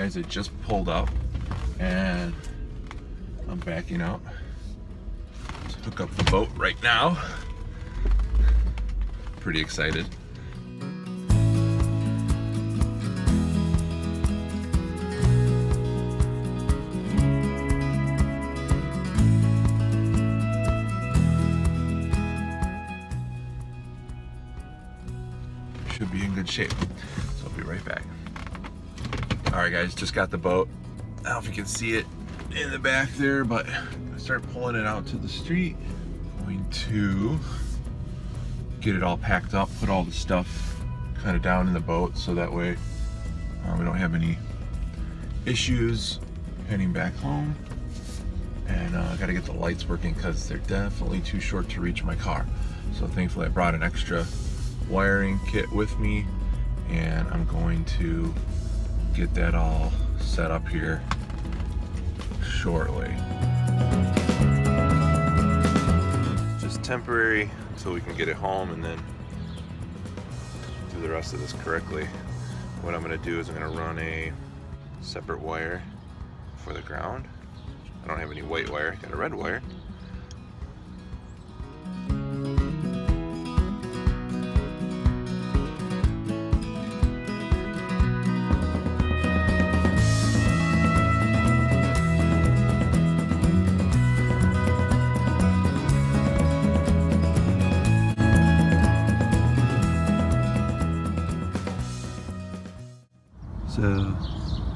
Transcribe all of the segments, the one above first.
guys, I just pulled up and I'm backing out to hook up the boat right now. Pretty excited. Should be in good shape, so I'll be right back. All right, guys, just got the boat. I don't know if you can see it in the back there, but I start pulling it out to the street. Going to get it all packed up, put all the stuff kind of down in the boat, so that way we don't have any issues heading back home. And I got to get the lights working because they're definitely too short to reach my car. So thankfully I brought an extra wiring kit with me, and I'm going to get that all set up here shortly. Just temporary until we can get it home and then do the rest of this correctly. What I'm going to do is I'm going to run a separate wire for the ground. I don't have any white wire, got a red wire.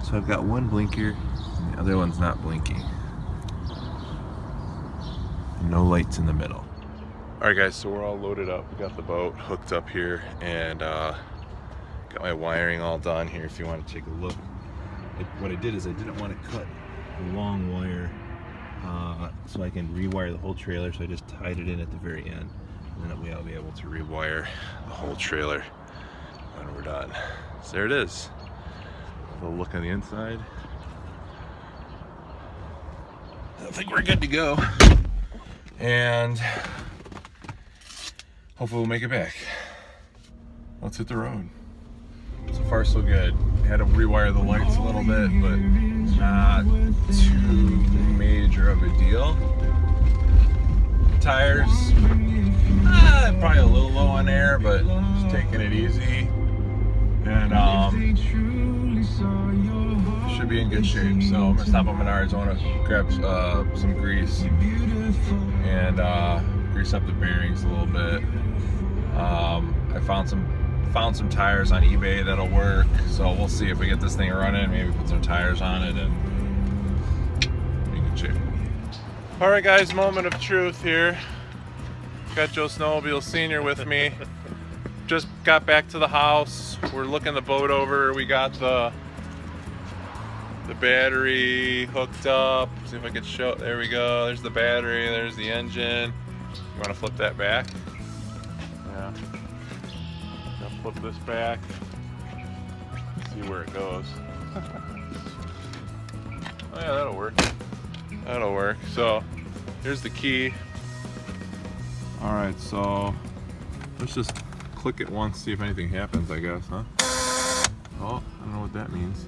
So I've got one blinker, and the other one's not blinking. No lights in the middle. All right, guys, so we're all loaded up. We got the boat hooked up here, and got my wiring all done here. If you want to take a look, what I did is I didn't want to cut a long wire, so I can rewire the whole trailer. So I just tied it in at the very end, and then that way I'll be able to rewire the whole trailer when we're done. So there it is. A look on the inside. I think we're good to go, and hopefully we'll make it back. Let's hit the road. So far so good. Had to rewire the lights a little bit, but not too major of a deal. Tires, probably a little low on air, but just taking it easy, and should be in good shape. So I'm gonna stop at Menards. I want to grab some grease and grease up the bearings a little bit. I found some tires on eBay that'll work. So we'll see if we get this thing running. Maybe put some tires on it and be in good shape. All right, guys, moment of truth here. Got Joesnowmobiles Senior with me. Just got back to the house. We're looking the boat over. We got the battery hooked up. See if I can show. There we go. There's the battery. There's the engine. You want to flip that back? Yeah. Now flip this back. See where it goes. Oh yeah, that'll work. That'll work. So here's the key. All right, so let's just click it once, see if anything happens, I guess, huh? Oh, I don't know what that means.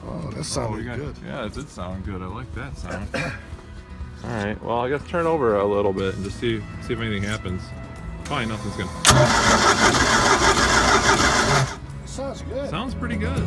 Oh, that sounded good. Yeah, it did sound good. I like that sound. All right, well, I guess turn over a little bit and just see if anything happens. Probably nothing's gonna. Sounds good. Sounds pretty good.